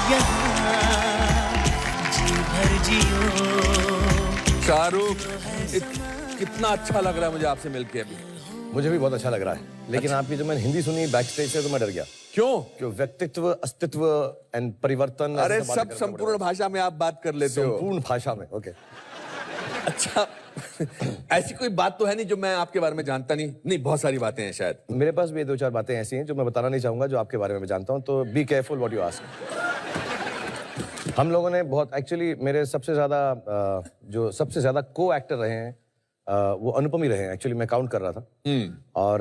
यहाँ जी भर जियो। शाहरुख, कितना अच्छा लग रहा है मुझे आपसे मिलके अभी। मुझे भी बहुत अच्छा लग रहा है, लेकिन आपकी जब मैंने हिंदी सुनी बैक स्टेज से तो मैं डर गया। क्यों? क्यों व्यक्तित्व, अस्तित्व एंड परिवर्तन। अरे सब संपूर्ण भाषा में आप बात कर लेते हो। संपूर्ण भाषा में, ओके। अच्छा ऐसी कोई बात तो है नहीं जो मैं आपके बारे में जानता नहीं? नहीं, बहुत सारी बातें हैं शायद। मेरे पास भी दो चार बातें ऐसी हैं जो मैं बताना नहीं चाहूंगा, जो आपके बारे में मैं जानता हूं, तो be careful what you ask. हम लोगों ने बहुत, एक्चुअली मेरे सबसे ज्यादा को एक्टर रहे हैं वो अनुपम ही रहे हैं। एक्चुअली मैं काउंट कर रहा था। और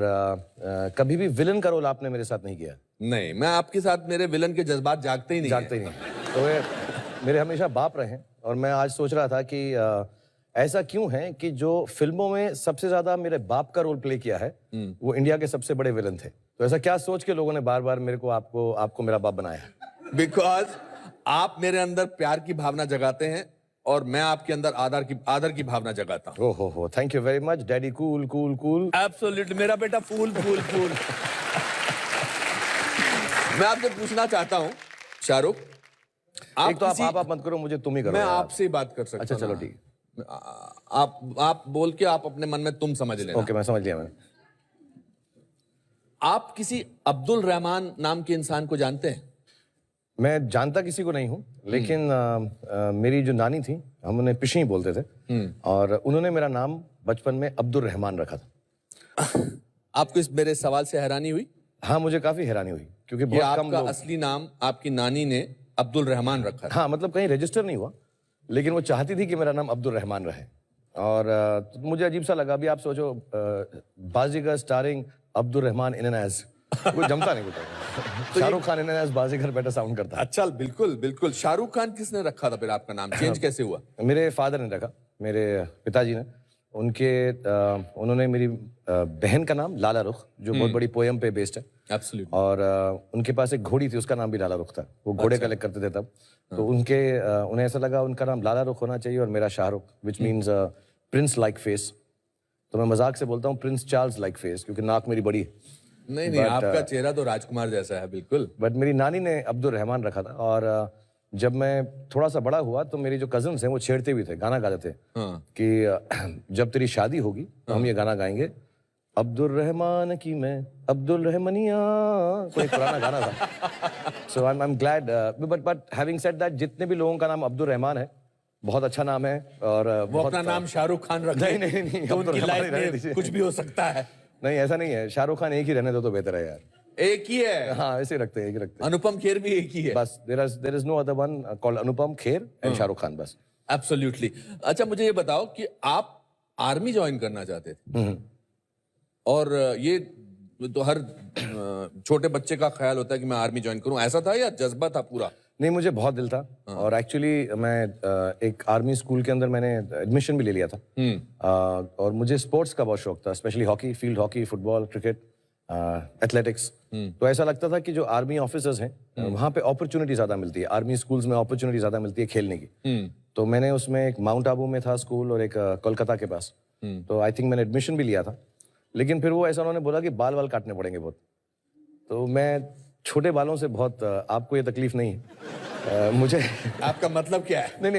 कभी भी विलन का रोल आपने मेरे साथ नहीं किया। नहीं, मैं आपके साथ, मेरे विलन के जज्बात जागते ही नहीं जागते ही नहीं। तो मेरे हमेशा बाप रहे हैं। और मैं आज सोच रहा था कि ऐसा क्यों है कि जो फिल्मों में सबसे ज्यादा मेरे बाप का रोल प्ले किया है वो इंडिया के सबसे बड़े विलन थे। तो ऐसा क्या सोच के लोगों ने बार बार मेरे को आपको मेरा बाप बनाया है? बिकॉज आप मेरे अंदर प्यार की भावना जगाते हैं और मैं आपके अंदर आदर की भावना जगाता हूं। हो, thank you very much daddy. Cool cool cool. Absolutely, मेरा बेटा फूल फूल फूल। मैं आपसे पूछना चाहता हूं शाहरुख, एक तो आप मत करो, मुझे तुम ही करो। मैं आपसे ही बात कर सकता हूं। अच्छा चलो ठीक है। आप बोल के आप अपने मन में तुम समझ लेना। ओके, मैं समझ लिया। मैंने आप किसी अब्दुल रहमान नाम के इंसान को जानते हैं? मैं जानता किसी को नहीं हूं, लेकिन मेरी जो नानी थी, हम उन्हें पिशी बोलते थे, और उन्होंने मेरा नाम बचपन में अब्दुल रहमान रखा था। आपको इस मेरे सवाल से हैरानी हुई? हाँ, मुझे काफी हैरानी हुई, क्योंकि बहुत कम लोग। असली नाम आपकी नानी ने अब्दुल रहमान रखा था? हाँ, मतलब कहीं रजिस्टर नहीं हुआ, लेकिन वो चाहती थी कि मेरा नाम अब्दुल रहमान रहे। और तो मुझे अजीब सा लगा। अभी आप सोचो, Baazigar starring Abdul Rahman in an age, वो जमता नहीं कुछ। तो Shahrukh Khan in an age Baazigar better sound करता है। अच्छा, बिल्कुल बिल्कुल। शाहरुख खान किसने रखा था फिर आपका नाम? चेंज कैसे हुआ? मेरे फादर ने रखा, मेरे पिताजी ने। उन्होंने मेरी बहन का नाम लाला रुख, जो बहुत बड़ी पोयम पे बेस्ड है। Absolutely. और उनके पास एक घोड़ी थी, उसका नाम भी लाला रुख था। वो घोड़े कलेक्ट करते थे तब। तो उन्हें ऐसा लगा उनका नाम लाला रुख होना चाहिए और मेरा Shahrukh, which means Prince like face. तो मैं मजाक से बोलता हूँ प्रिंस चार्ल्स लाइक फेस, क्योंकि नाक मेरी बड़ी है। नहीं, आपका चेहरा तो राजकुमार जैसा है, बिल्कुल। बट मेरी नानी ने अब्दुल रहमान रखा था। और जब मैं थोड़ा सा बड़ा हुआ तो मेरी जो कजन्स हैं वो छेड़ते भी थे, गाना गाते थे कि जब तेरी शादी होगी तो हम ये गाना गाएंगे, अब्दुल रहमान की मैं अब्दुल रहमनिया। कोई पुराना गाना था। So I am glad, but having said that, जितने भी लोगों का नाम अब्दुल रहमान है, बहुत अच्छा नाम है। और वो अपना नाम शाहरुख खान रख नहीं नहीं नहीं, तो उनकी लाइफ में कुछ भी हो सकता है। नहीं, ऐसा नहीं है। शाहरुख खान एक ही रहने दो तो बेहतर है यार। एक ही है? हाँ, ऐसे रखते हैं, एक ही रखते हैं। अनुपम खेर भी एक ही है बस। There is no other one called Anupam Kher and Shahrukh Khan, बस। एब्सोल्युटली। अच्छा, मुझे ये बताओ कि आप आर्मी ज्वाइन करना चाहते थे, और ये तो हर छोटे बच्चे का ख्याल होता है कि मैं आर्मी ज्वाइन करूं, ऐसा था या जज्बा था पूरा? नहीं, मुझे बहुत दिल था। और एक्चुअली मैं एक आर्मी स्कूल के अंदर मैंने एडमिशन भी ले लिया था। और मुझे स्पोर्ट्स का बहुत शौक था, specially hockey, field hockey, football, cricket, athletics. तो ऐसा लगता था कि जो आर्मी ऑफिसर्स हैं वहाँ पे अपॉर्चुनिटी ज्यादा मिलती है, आर्मी स्कूल्स में अपॉर्चुनिटी ज्यादा मिलती है खेलने की। तो मैंने उसमें एक माउंट आबू में था स्कूल और एक कोलकाता के पास। तो आई थिंक मैंने एडमिशन भी लिया था, लेकिन फिर वो ऐसा उन्होंने बोला कि बाल वाल काटने पड़ेंगे बहुत। तो मैं छोटे बालों से बहुत, आपको ये तकलीफ नहीं है मुझे। आपका मतलब क्या है?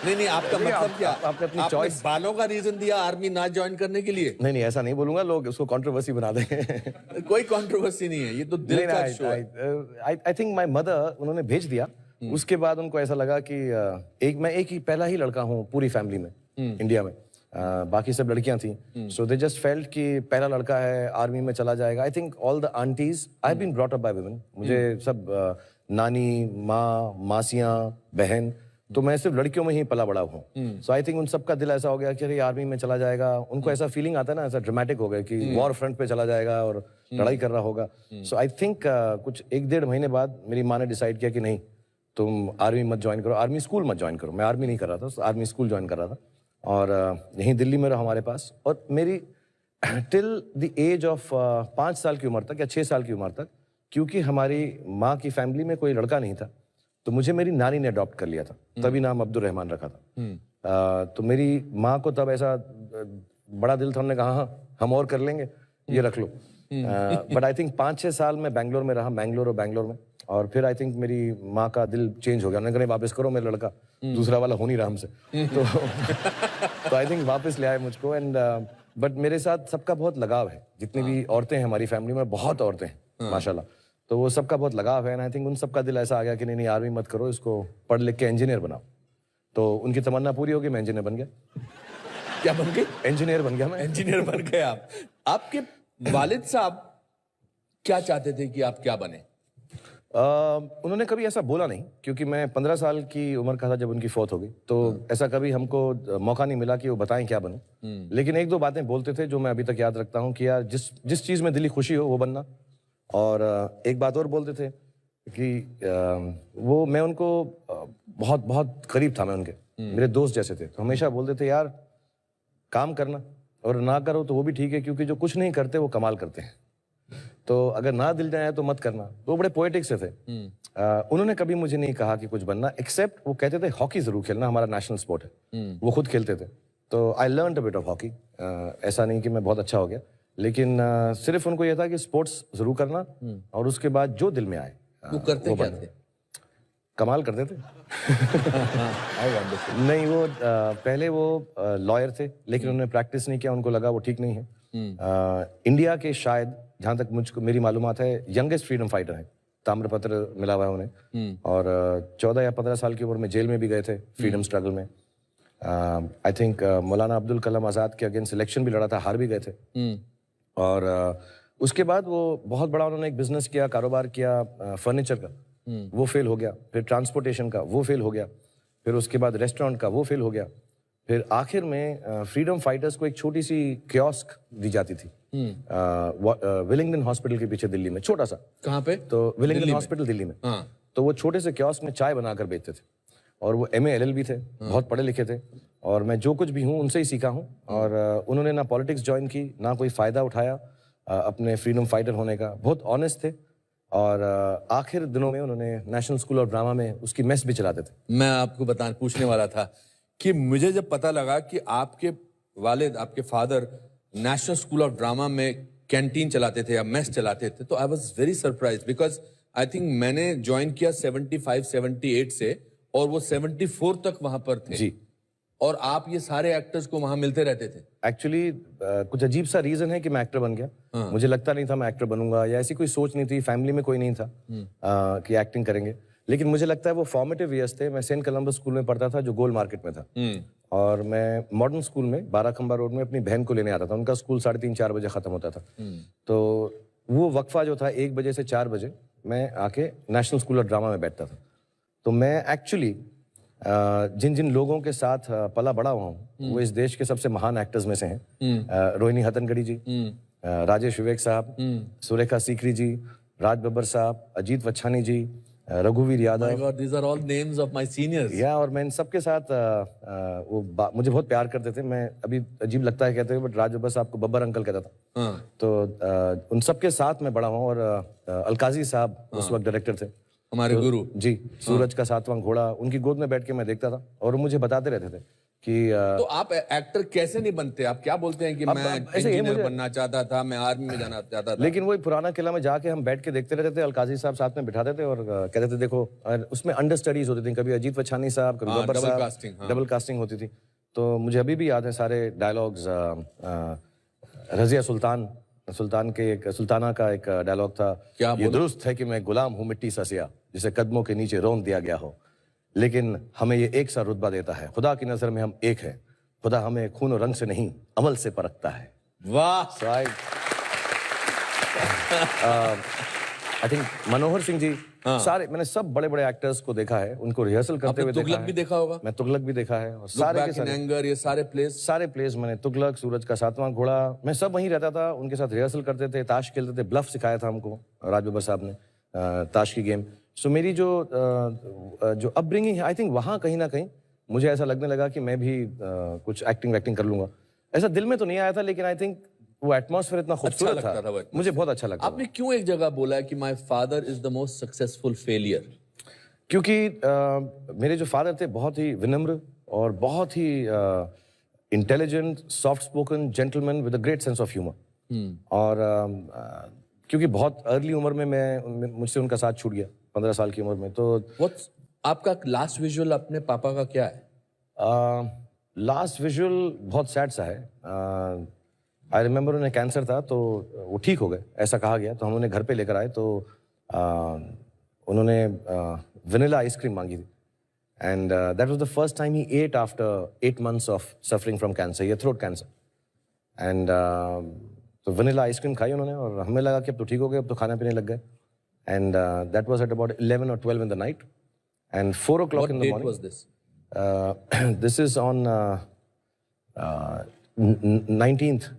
नहीं, आपका मतलब क्या? आपने अपनी चॉइस, बालों का रीजन दिया आर्मी ना ज्वाइन करने के लिए? नहीं, ऐसा नहीं बोलूंगा, लोग उसको कंट्रोवर्सी बना देंगे। कोई कंट्रोवर्सी नहीं है, ये तो दिल का शो है। आई थिंक माय मदर, उन्होंने भेज दिया। उसके बाद उनको ऐसा लगा कि मैं एक ही पहला ही लड़का हूँ पूरी फैमिली में इंडिया में। बाकी सब लड़कियां थी। सो दे जस्ट फेल्ट कि पहला लड़का है, आर्मी में चला जाएगा। I think all the aunties, I have been brought up by women. मुझे सब नानी, माँ, मासियां, बहन, तो मैं सिर्फ लड़कियों में ही पला बड़ा हूँ। सो आई थिंक उन सबका दिल ऐसा हो गया कि अरे आर्मी में चला जाएगा। उनको ऐसा फीलिंग आता है ना, ऐसा ड्रामेटिक हो गया कि वॉर फ्रंट पे चला जाएगा और लड़ाई कर रहा होगा। सो आई थिंक कुछ 1-1.5 महीने बाद मेरी माँ ने डिसाइड किया कि नहीं, तुम आर्मी मत ज्वाइन करो, आर्मी स्कूल मत ज्वाइन करो। मैं आर्मी नहीं कर रहा था, आर्मी स्कूल ज्वाइन कर रहा था। और यहीं दिल्ली में रहा हमारे पास। और मेरी टिल द एज ऑफ 5 साल की उम्र तक या 6 साल की उम्र तक, क्योंकि हमारी माँ की फैमिली में कोई लड़का नहीं था, तो मुझे मेरी नानी ने अडॉप्ट कर लिया था। तभी नाम अब्दुल रहमान रखा था। तो मेरी माँ को तब ऐसा बड़ा दिल था, उन्होंने कहा हाँ हम और कर लेंगे, ये रख लो। बट आई थिंक 5-6 साल में बैंगलोर में रहा, बैंगलोर में। और फिर आई थिंक मेरी माँ का दिल चेंज हो गया, उन्होंने कहा वापस करो मेरा लड़का, दूसरा वाला हो नहीं रहा हमसे। तो आई थिंक वापस ले आए मुझको। एंड बट मेरे साथ सबका बहुत लगाव है, जितनी भी औरतें हैं हमारी फैमिली में, बहुत औरतें हैं माशाल्लाह, तो वो सबका बहुत लगाव है। एंड आई थिंक उन सबका दिल ऐसा आ गया कि नहीं नहीं आर्मी मत करो, इसको पढ़ लिख के इंजीनियर बनाओ। तो उनकी तमन्ना पूरी होगी, मैं इंजीनियर बन गया। क्या बन गई? इंजीनियर बन गया मैं। इंजीनियर बन गए आप। आपके वालिद साहब क्या चाहते थे कि आप क्या बने? उन्होंने कभी ऐसा बोला नहीं, क्योंकि मैं 15 साल की उम्र का था जब उनकी फौत हो गई, तो ऐसा कभी हमको मौका नहीं मिला कि वो बताएं क्या बनूं। लेकिन एक दो बातें बोलते थे जो मैं अभी तक याद रखता हूं कि यार जिस चीज़ में दिली खुशी हो वो बनना। और एक बात और बोलते थे कि वो, मैं उनको बहुत बहुत करीब था, मैं उनके मेरे दोस्त जैसे थे, तो हमेशा बोलते थे यार काम करना और ना करो तो वो भी ठीक है, क्योंकि जो कुछ नहीं करते वो कमाल करते हैं, तो अगर ना दिल जाए तो मत करना। तो वो बड़े पोएटिक से थे। उन्होंने कभी मुझे नहीं कहा कि कुछ बनना, एक्सेप्ट वो कहते थे हॉकी जरूर खेलना, हमारा नेशनल स्पोर्ट है। वो खुद खेलते थे, तो I learn a bit of hockey. ऐसा नहीं कि मैं बहुत अच्छा हो गया, लेकिन सिर्फ उनको यह था कि स्पोर्ट्स जरूर करना और उसके बाद जो दिल में आए वो करते क्या थे? कमाल करते थे। नहीं, वो पहले वो लॉयर थे, लेकिन उन्होंने प्रैक्टिस नहीं किया, उनको लगा वो ठीक नहीं है। इंडिया के शायद, जहाँ तक मुझको मेरी मालूमात है, यंगेस्ट फ्रीडम फाइटर हैं, ताम्रपत्र मिला हुआ है उन्हें। और 14 या 15 साल की उम्र में जेल में भी गए थे फ्रीडम स्ट्रगल में। आई थिंक मौलाना अब्दुल कलाम आज़ाद के अगेंस्ट इलेक्शन भी लड़ा था, हार भी गए थे। और उसके बाद वो बहुत बड़ा उन्होंने एक बिजनेस किया, कारोबार किया फर्नीचर का, वो फेल हो गया। फिर ट्रांसपोर्टेशन का, वो फेल हो गया। फिर उसके बाद रेस्टोरेंट का, वो फेल हो गया। फिर आखिर में फ्रीडम फाइटर्स को एक छोटी सी कियोस्क दी जाती थी विलिंगडन हॉस्पिटल के पीछे दिल्ली में, छोटा सा। कहाँ पे? तो विलिंगडन हॉस्पिटल दिल्ली में। हाँ। तो वो छोटे से कियोस्क में चाय बनाकर बेचते थे, और वो MA LLB थे, बहुत पढ़े लिखे थे, और मैं जो कुछ भी हूँ उनसे ही सीखा हूँ। और उन्होंने ना पॉलिटिक्स ज्वाइन की, ना कोई फ़ायदा उठाया अपने फ्रीडम फाइटर होने का, बहुत ऑनेस्ट थे। और आखिर दिनों में उन्होंने नेशनल स्कूल ऑफ ड्रामा में उसकी मेस भी चलाते थे। मैं आपको पूछने वाला था कि मुझे जब पता लगा कि आपके वालिद, आपके father national school of drama में कैंटीन चलाते थे या मेस चलाते थे, तो I was very surprise, because I think मैंने ज्वाइन किया 75-78 से, और वो 74 तक वहां पर थे जी। और आप ये सारे एक्टर्स को वहां मिलते रहते थे? एक्चुअली कुछ अजीब सा रीजन है कि मैं एक्टर बन गया। मुझे लगता नहीं था मैं एक्टर बनूंगा, या ऐसी कोई सोच नहीं थी, फैमिली में कोई नहीं था कि एक्टिंग करेंगे। लेकिन मुझे लगता है वो फॉर्मेटिव ईयर्स थे। मैं सेंट कोलंबस स्कूल में पढ़ता था, जो गोल मार्केट में था, और मैं मॉडर्न स्कूल में 12 खंबा रोड में अपनी बहन को लेने आता था। उनका स्कूल 3:30-4 बजे खत्म होता था। तो वो वक्फा जो था 1 बजे से 4 बजे, मैं आके नेशनल स्कूल ऑफ ड्रामा में बैठता था। तो मैं एक्चुअली जिन जिन लोगों के साथ पला बड़ा हुआ हूँ, वो इस देश के सबसे महान एक्टर्स में से हैं। रोहिणी हट्टंगडी जी, राजेश विवेक साहब, सुरेखा सीकरी जी, राज बब्बर साहब, अजीत वच्छानी जी, रघुवीर Yadav. My God, these are all names of my seniors. या और मैं इन सबके साथ मुझे बहुत प्यार करते थे। मैं अभी अजीब लगता है कहते हुए, बट राज बब्बर साहब को बब्बर अंकल कहता था। तो उन सबके साथ मैं बड़ा हूँ। और अलकाजी साहब उस वक्त डायरेक्टर थे, हमारे गुरु जी। सूरज का 7वां घोड़ा, उनकी गोद में बैठ के मैं देखता था, और मुझे बताते रहते थे कि तो आप एक्टर कैसे नहीं बनते? आप क्या बोलते हैं कि मैं इंजीनियर बनना चाहता था, मैं आर्मी में जाना चाहता था? लेकिन वही पुराना किला में जाके हम बैठ के देखते रहते थे। अलकाजी साहब साथ में बिठाते थे और कहते थे देखो, उसमें अंडर स्टडीज होती थी, कभी अजीत वच्छानी साहब, कभी बब्बर साहब, डबल कास्टिंग होती थी। तो मुझे अभी भी याद है सारे डायलॉग्स। रजिया सुल्ताना का एक डायलॉग था, ये दुरुस्त है कि मैं गुलाम हूँ मिट्टी सा सिया, जिसे कदमों के नीचे रौंद दिया गया हो, लेकिन हमें ये एक सा रुतबा देता है। खुदा की नजर में हम एक हैं, खुदा हमें खून और रंग से नहीं अमल से परखता है। वाह। आई थिंक मनोहर सिंह जी, सारे, मैंने सब बड़े बड़े एक्टर्स को देखा है, उनको रिहर्सल करते हुए तुगलक भी देखा होगा? मैं तुगलक भी देखा है, और सारे के सारे ये सारे प्लेस मैंने, तुगलक, सूरज का 7वां घोड़ा, मैं सब वहीं रहता था, उनके साथ रिहर्सल करते थे, ताश खेलते थे। ब्लफ सिखाया था हमको राज बब्बर साहब ने, ताश की गेम। सो मेरी जो अपब्रिंगिंग है, आई थिंक वहाँ कहीं ना कहीं मुझे ऐसा लगने लगा कि मैं भी कुछ एक्टिंग कर लूंगा। ऐसा दिल में तो नहीं आया था, लेकिन आई थिंक वो एटमॉस्फेयर इतना खूबसूरत था, मुझे बहुत अच्छा लगा। आपने क्यों एक जगह बोला है कि my father is the most successful failure? क्योंकि मेरे जो फादर थे बहुत ही विनम्र और बहुत ही intelligent, soft spoken gentleman with a great sense of humour. और क्योंकि बहुत अर्ली उम्र में मुझसे उनका साथ छूट गया, 15 साल की उम्र में। तो What's आपका लास्ट विजुअल अपने पापा का क्या है? लास्ट विजुअल बहुत सैड सा है। आई रिमेंबर उन्हें कैंसर था, तो वो ठीक हो गए ऐसा कहा गया। तो हम उन्हें घर पे लेकर आए, तो उन्होंने वनीला आइसक्रीम मांगी थी, and that was the first time he ate after 8 months of suffering from cancer, ये थ्रोट कैंसर। एंड तो वनीला आइसक्रीम खाई उन्होंने, और हमें लगा कि अब तो ठीक हो गए, अब तो खाना पीने लग गए। And that was at about 11 or 12 in the night, and 4 o'clock What in the date morning. was this? This is on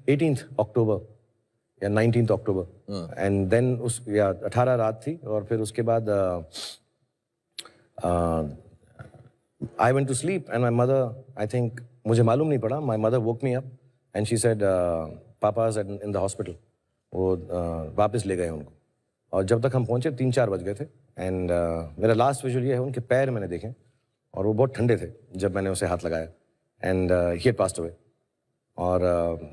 18th October या 19th October, एंड देन उस या 18 रात थी, और फिर उसके बाद I went to sleep and my mother, I think मुझे मालूम नहीं पड़ा, my mother woke me up and she said papa is in the hospital. वो वापस ले गए उनको, और जब तक हम पहुंचे 3-4 बज गए थे। एंड मेरा लास्ट विजुअल ये है, उनके पैर मैंने देखे और वो बहुत ठंडे थे जब मैंने उसे हाथ लगाया, and he had passed away. और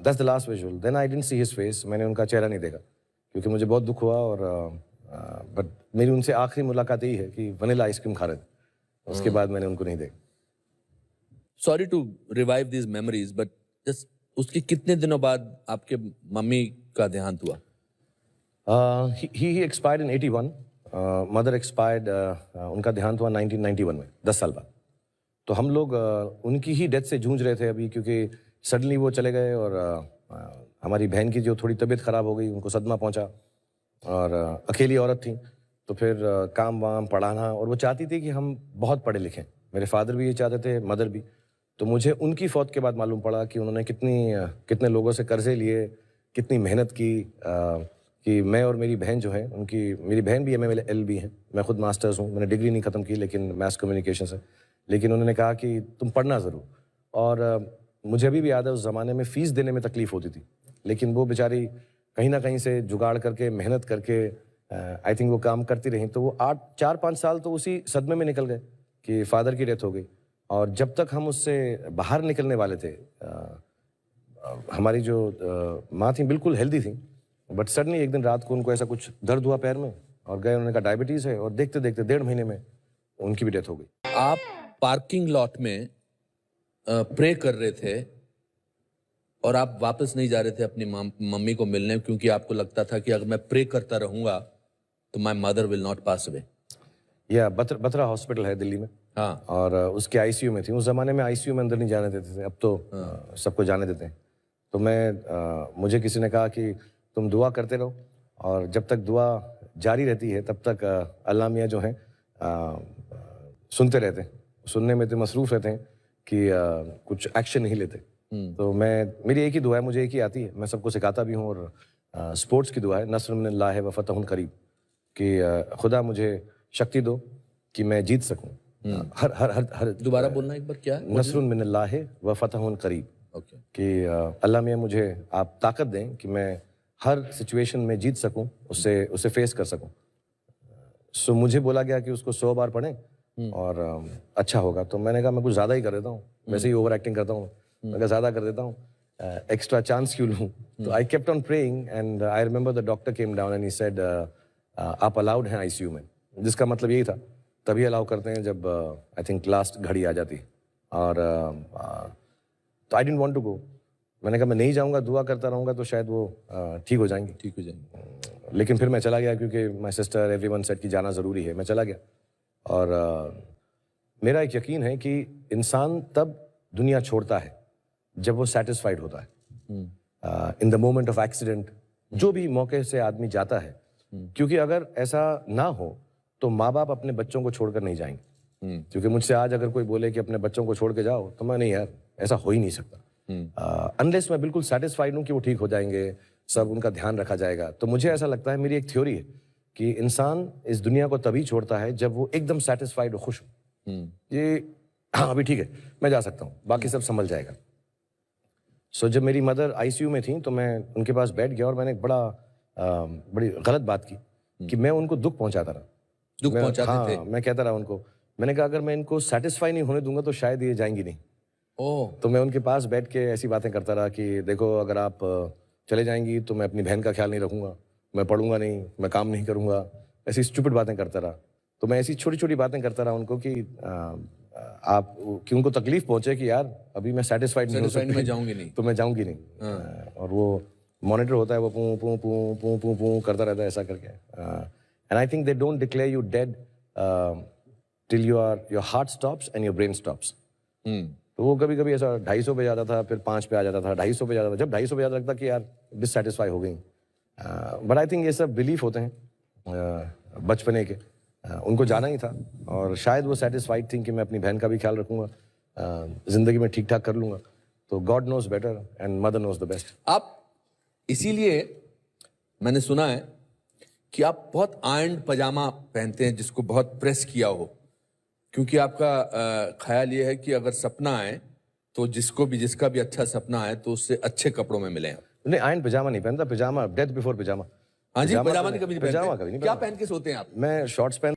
that's the last visual. Then I didn't see his face, मैंने उनका चेहरा नहीं देखा क्योंकि मुझे बहुत दुख हुआ। और बट मेरी उनसे आखिरी मुलाकात यही है कि वनीला आइसक्रीम खा रहे थे, उसके बाद मैंने उनको नहीं देखा। Sorry to revive these memories, but just उसके कितने दिनों बाद आपके मम्मी का देहांत हुआ? He expired in 81, mother expired, उनका देहांत हुआ 1991 में, 10 साल बाद। तो हम लोग उनकी ही डेथ से जूझ रहे थे अभी, क्योंकि सडनली वो चले गए, और हमारी बहन की जो थोड़ी तबीयत ख़राब हो गई, उनको सदमा पहुंचा, और अकेली औरत थी, तो फिर काम वाम पढ़ाना, और वो चाहती थी कि हम बहुत पढ़े लिखें। मेरे फादर भी ये चाहते थे, मदर भी। तो मुझे उनकी फौत के बाद मालूम पड़ा कि उन्होंने कितने लोगों से कर्जे लिए, कितनी मेहनत की, कि मैं और मेरी बहन जो है, मेरी बहन भी MLLB है, मैं खुद मास्टर्स हूँ, मैंने डिग्री नहीं ख़त्म की लेकिन मैस कम्युनिकेशन से। लेकिन उन्होंने कहा कि तुम पढ़ना ज़रूर। और मुझे अभी भी याद है, उस ज़माने में फ़ीस देने में तकलीफ़ होती थी, लेकिन वो बेचारी कहीं ना कहीं से जुगाड़ करके, मेहनत करके, आई थिंक वो काम करती रही। तो वो 4-5 साल तो उसी सदमे में निकल गए कि फ़ादर की डेथ हो गई। और जब तक हम उससे बाहर निकलने वाले थे, हमारी जो माँ थी बिल्कुल हेल्दी थी, बट सडनली एक दिन रात को उनको ऐसा कुछ दर्द हुआ पैर में, और गए, उन्होंने कहा डायबिटीज़ है, और देखते देखते 1.5 महीने में उनकी भी डेथ हो गई। आप पार्किंग लॉट में प्रे कर रहे थे, और आप वापस नहीं जा रहे थे अपनी मम्मी को मिलने, क्योंकि आपको लगता था कि अगर मैं प्रे करता रहूंगा तो my mother will not pass away. या बत्रा हॉस्पिटल है दिल्ली में, हाँ, और उसके ICU में थी। उस ज़माने में ICU में अंदर नहीं जाने देते थे, अब तो सबको जाने देते हैं। तो मुझे किसी ने कहा कि तुम दुआ करते रहो, और जब तक दुआ जारी रहती है तब तक अल्लाह मियाँ जो हैं सुनते रहते हैं, सुनने में तो मसरूफ़ रहते हैं कि कुछ एक्शन नहीं लेते। तो मेरी एक ही दुआ है, मुझे एक ही आती है, मैं सबको सिखाता भी हूँ, और स्पोर्ट्स की दुआ है, नस्रुम मिनल्लाहि व फतहुन करीब, कि खुदा मुझे शक्ति दो कि मैं जीत सकूं। हर दोबारा बोलना एक बार, क्या? नस्रुन मिनल्लाहि व फतहुन करीब, ओके, कि अल्लाह मियाँ मुझे आप ताकत दें कि मैं हर सिचुएशन में जीत सकूं, उसे फेस कर सकूं। सो मुझे बोला गया कि उसको 100 बार पढ़ें और अच्छा होगा। तो मैंने कहा मैं कुछ ज़्यादा ही कर देता हूँ, वैसे ही ओवर एक्टिंग करता हूँ, मैं कहा ज़्यादा कर देता हूँ, एक्स्ट्रा चांस क्यों लूँ। तो I kept on praying, and I remember the doctor came down and he said आप अलाउड हैं ICU में, जिसका मतलब यही था, तभी अलाउ करते हैं जब आई थिंक लास्ट घड़ी आ जाती है। और तो I didn't want to go, मैंने कहा मैं नहीं जाऊंगा, दुआ करता रहूंगा तो शायद वो ठीक हो जाएंगी। लेकिन फिर मैं चला गया, क्योंकि माय सिस्टर एवरीवन सेड कि जाना ज़रूरी है। मैं चला गया, और मेरा एक यकीन है कि इंसान तब दुनिया छोड़ता है जब वो सेटिस्फाइड होता है। In the moment of accident, जो भी मौके से आदमी जाता है, क्योंकि अगर ऐसा ना हो तो माँ बाप अपने बच्चों को छोड़कर नहीं जाएंगे। क्योंकि मुझसे आज अगर कोई बोले कि अपने बच्चों को छोड़ के जाओ, तो मैं नहीं यार, ऐसा हो ही नहीं सकता। अनलेस मैं बिल्कुल सेटिस्फाइड हूँ कि वो ठीक हो जाएंगे, सब उनका ध्यान रखा जाएगा। तो मुझे ऐसा लगता है, मेरी एक थ्योरी है कि इंसान इस दुनिया को तभी छोड़ता है जब वो एकदम सेटिस्फाइड हो, खुश हो, ये हाँ अभी ठीक है, मैं जा सकता हूँ, बाकी सब संभल जाएगा। सो जब मेरी मदर ICU में थी तो मैं उनके पास बैठ गया, और मैंने एक बड़ी गलत बात की कि मैं उनको दुख पहुंचाता रहा। दुख पहुंचाते थे? मैं कहता रहा उनको, मैंने कहा अगर मैं इनको सेटिस्फाई नहीं होने दूंगा तो शायद ये जाएंगी नहीं। तो मैं उनके पास बैठ के ऐसी बातें करता रहा कि देखो अगर आप चले जाएंगी तो मैं अपनी बहन का ख्याल नहीं रखूंगा, मैं पढ़ूंगा नहीं, मैं काम नहीं करूंगा, ऐसी स्टूपिड बातें करता रहा। तो मैं ऐसी छोटी छोटी बातें करता रहा उनको कि आप कि उनको तकलीफ पहुंचे कि यार अभी मैं सेटिस्फाइड नहीं हो Satisfied सकती, मैं जाऊंगी नहीं। तो मैं जाऊंगी नहीं। और वो मॉनिटर होता है, वो पू पू पू पू पू पू करता रहता है ऐसा करके। And I think they don't declare you dead till your heart stops and your brain stops. तो वो कभी कभी ऐसा 250 पे जाता था, फिर 5 पे आ जाता था, 250 पे जाता था। जब 250 पे जाता लगता कि यार डिससेटिस्फाई हो गई। बट आई थिंक ये सब बिलीफ होते हैं बचपने के। उनको जाना ही था और शायद वो सेटिस्फाइड थी कि मैं अपनी बहन का भी ख्याल रखूंगा, जिंदगी में ठीक ठाक कर लूंगा। तो God knows better and mother knows the best. आप इसीलिए मैंने सुना है कि आप बहुत आयरन पजामा पहनते हैं जिसको बहुत प्रेस किया हो, क्योंकि आपका ख्याल ये है कि अगर सपना आए तो जिसका भी अच्छा सपना आए तो उससे अच्छे कपड़ों में मिले आप। नहीं, आयन पजामा नहीं पहनता, पजामा डेथ बिफोर पजामा। हाँ जी, पजामा नहीं कभी नहीं पजामा पहनते। कभी नहीं क्या पहनता। पहन के सोते हैं आप? मैं शॉर्ट्स पहन